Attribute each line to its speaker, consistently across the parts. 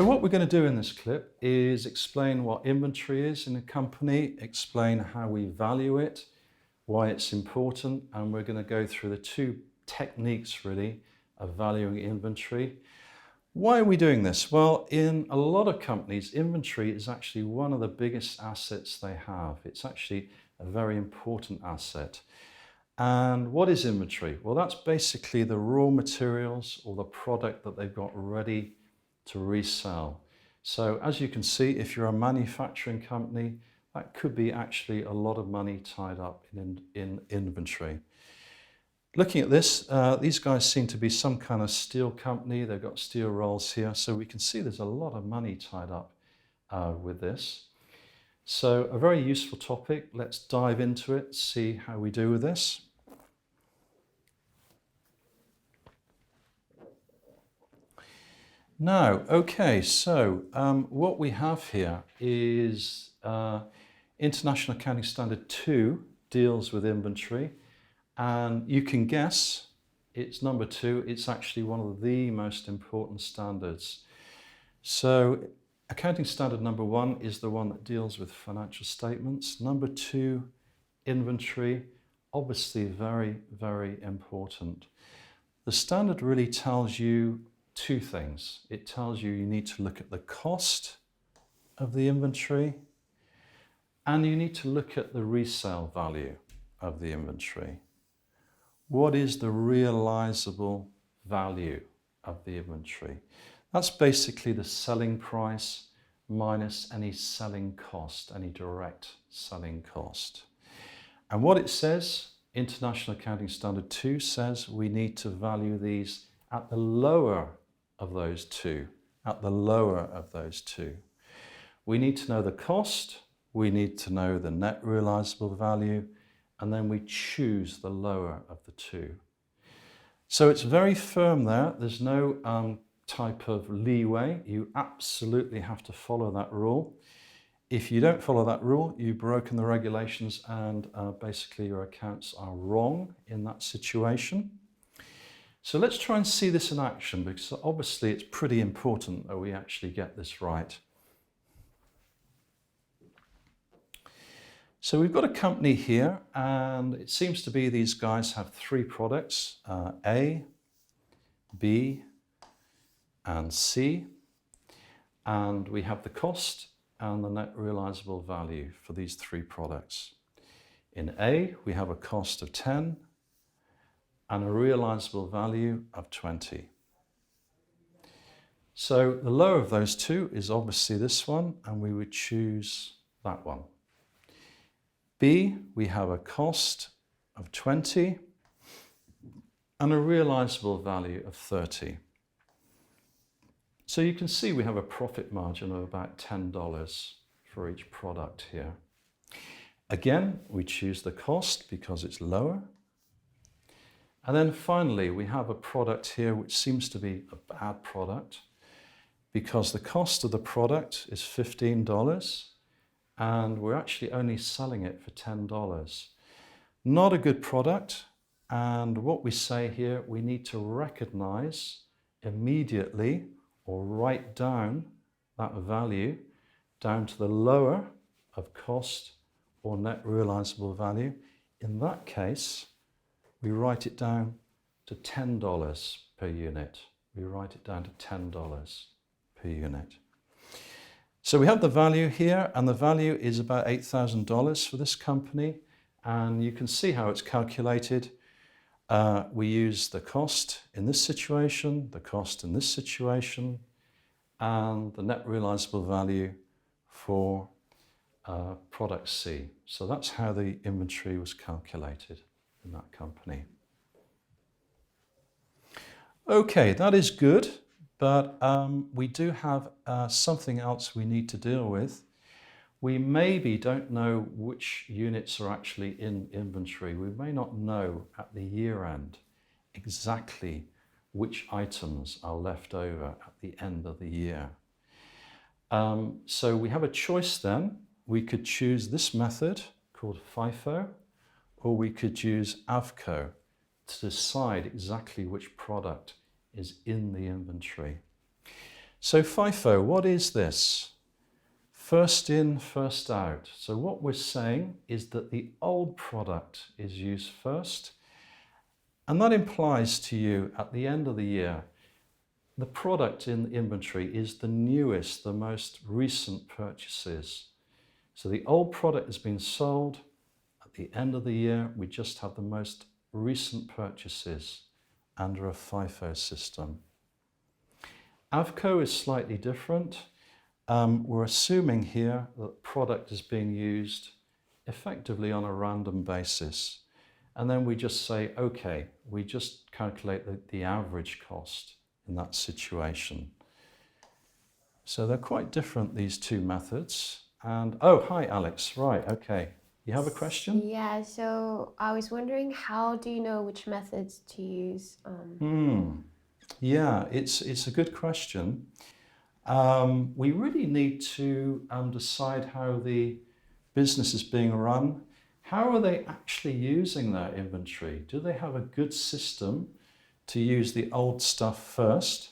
Speaker 1: So what we're going to do in this clip is explain what inventory is in a company, explain how we value it, why it's important, and we're going to go through the two techniques really of valuing inventory. Why are we doing this? Well, in a lot of companies, inventory is actually one of the biggest assets they have. It's actually a very important asset. And what is inventory? Well, that's basically the raw materials or the product that they've got ready to resell. So as you can see, if you're a manufacturing company, that could be actually a lot of money tied up in inventory. Looking at this, these guys seem to be some kind of steel company. They've got steel rolls here, so we can see there's a lot of money tied up with this. So a very useful topic. Let's dive into it, see how we do with this. Now, okay, so what we have here is International Accounting Standard 2 deals with inventory, and you can guess it's number 2. It's actually one of the most important standards. So accounting standard number 1 is the one that deals with financial statements. Number 2, inventory, obviously very, very important. The standard really tells you two things. It tells you need to look at the cost of the inventory, and you need to look at the resale value of the inventory. What is the realizable value of the inventory? That's basically the selling price minus any selling cost, any direct selling cost. And what it says, International Accounting Standard 2 says we need to value these at the lower of those two, at the lower of those two. We need to know the cost, we need to know the net realizable value, and then we choose the lower of the two. So it's very firm there. There's no type of leeway. You absolutely have to follow that rule. If you don't follow that rule, you've broken the regulations, and basically your accounts are wrong in that situation. So let's try and see this in action, because obviously it's pretty important that we actually get this right. So we've got a company here, and it seems to be these guys have 3 products, A, B, and C. And we have the cost and the net realizable value for these 3 products. In A, we have a cost of 10 and a realizable value of 20. So the lower of those two is obviously this one, and we would choose that one. B, we have a cost of 20 and a realizable value of 30. So you can see we have a profit margin of about $10 for each product here. Again, we choose the cost because it's lower. And then finally, we have a product here which seems to be a bad product because the cost of the product is $15 and we're actually only selling it for $10. Not a good product, and what we say here, we need to recognize immediately or write down that value down to the lower of cost or net realizable value. In that case, we write it down to $10 per unit. We write it down to $10 per unit. So we have the value here, and the value is about $8,000 for this company. And you can see how it's calculated. We use the cost in this situation, the cost in this situation, and the net realizable value for product C. So that's how the inventory was calculated in that company. Okay, that is good, but we do have something else we need to deal with. We maybe don't know which units are actually in inventory. We may not know at the year end exactly which items are left over at the end of the year. So we have a choice then. We could choose this method called Fifo, or we could use ACCA to decide exactly which product is in the inventory. So FIFO, what is this? First in, first out. So what we're saying is that the old product is used first, and that implies to you at the end of the year, the product in the inventory is the newest, the most recent purchases. So the old product has been sold. At the end of the year, we just have the most recent purchases under a FIFO system. AVCO is slightly different. We're assuming here that product is being used effectively on a random basis. And then we just say, okay, we just calculate the average cost in that situation. So they're quite different, these two methods. And, oh, hi, Alex. Right, okay. You have a question?
Speaker 2: Yeah, so I was wondering, how do you know which methods to use?
Speaker 1: Yeah, it's a good question. We really need to decide how the business is being run. How are they actually using their inventory? Do they have a good system to use the old stuff first?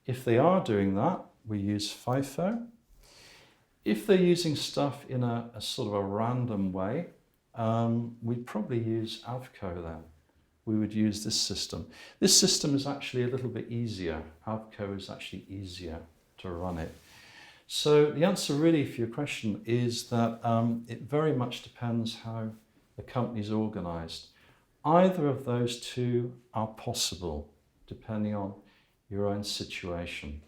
Speaker 1: If they are doing that, we use FIFO. If they're using stuff in a sort of a random way, we'd probably use AVCO then. We would use this system. This system is actually a little bit easier. AVCO is actually easier to run it. So the answer really for your question is that it very much depends how the company's organized. Either of those two are possible, depending on your own situation.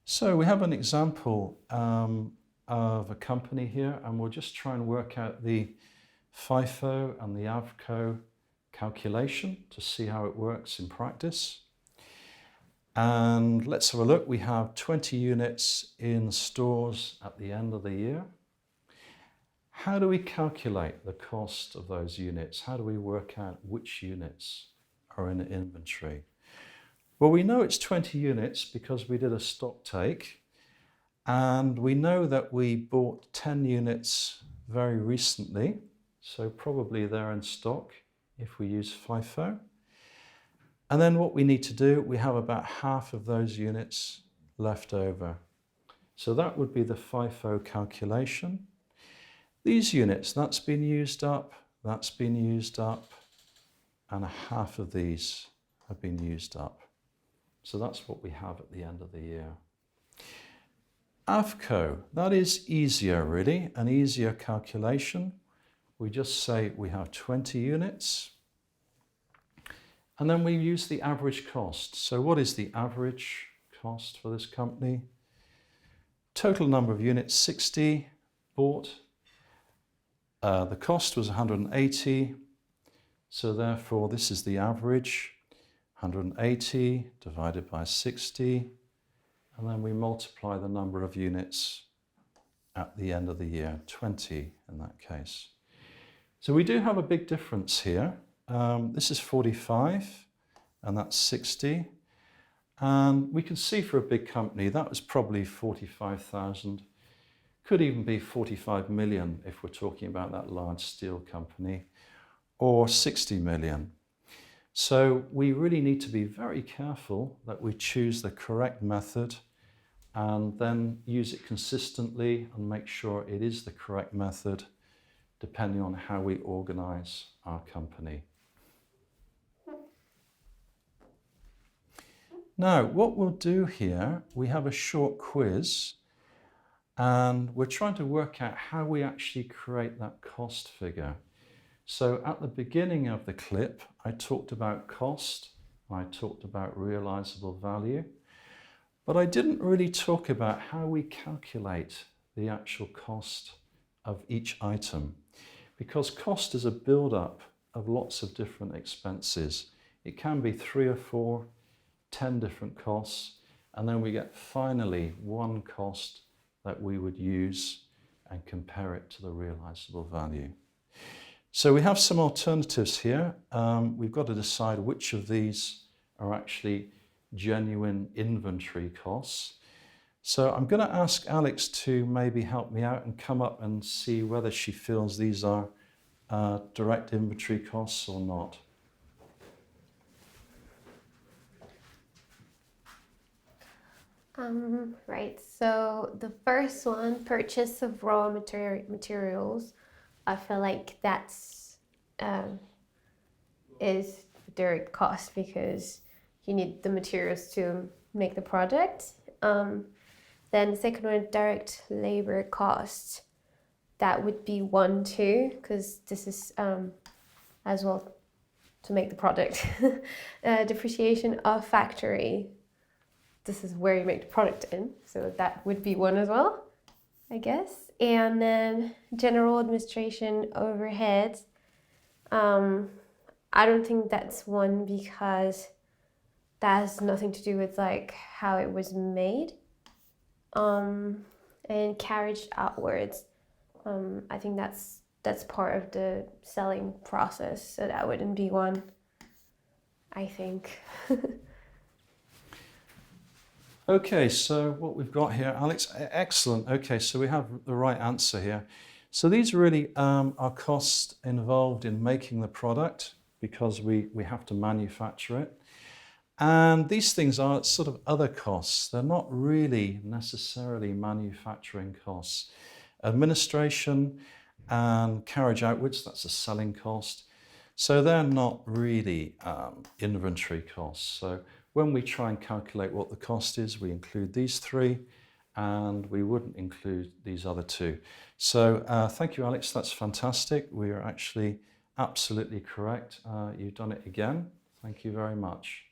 Speaker 1: So we have an example of a company here, and we'll just try and work out the FIFO and the AVCO calculation to see how it works in practice. And let's have a look. We have 20 units in stores at the end of the year. How do we calculate the cost of those units? How do we work out which units are in inventory? Well, we know it's 20 units because we did a stock take, and we know that we bought 10 units very recently, so probably they're in stock if we use FIFO. And then what we need to do, we have about half of those units left over. So that would be the FIFO calculation. These units, that's been used up, and half of these have been used up. So that's what we have at the end of the year. AVCO, that is easier really, an easier calculation. We just say we have 20 units, and then we use the average cost. So what is the average cost for this company? Total number of units, 60 bought. The cost was 180, so therefore this is the average. 180 divided by 60, and then we multiply the number of units at the end of the year, 20 in that case. So we do have a big difference here. This is 45, and that's 60. And we can see for a big company, that was probably 45,000. Could even be 45 million if we're talking about that large steel company, or 60 million. So we really need to be very careful that we choose the correct method and then use it consistently and make sure it is the correct method depending on how we organize our company. Now, what we'll do here, we have a short quiz, and we're trying to work out how we actually create that cost figure. So at the beginning of the clip, I talked about cost, I talked about realizable value, but I didn't really talk about how we calculate the actual cost of each item, because cost is a build-up of lots of different expenses. It can be 3 or 4, 10 different costs, and then we get finally one cost that we would use and compare it to the realizable value. So we have some alternatives here. We've got to decide which of these are actually genuine inventory costs. So I'm going to ask Alex to maybe help me out and come up and see whether she feels these are direct inventory costs or not?
Speaker 2: Right, so the first one, purchase of raw materials, I feel like that's is direct cost because you need the materials to make the product. Then the second one, direct labor cost, that would be 1, 2, because this is as well to make the product. Depreciation of factory, this is where you make the product in, so that would be 1 as well, I guess. And then general administration overheads, I don't think that's 1 because that has nothing to do with like how it was made. And carriage outwards, I think that's part of the selling process, so that wouldn't be 1, I think.
Speaker 1: Okay, so what we've got here, Alex, excellent. Okay, so we have the right answer here. So these really are costs involved in making the product because we have to manufacture it. And these things are sort of other costs. They're not really necessarily manufacturing costs. Administration and carriage outwards, that's a selling cost. So they're not really inventory costs. So when we try and calculate what the cost is, we include these 3 and we wouldn't include these other 2. So thank you, Alex. That's fantastic. We are actually absolutely correct. You've done it again. Thank you very much.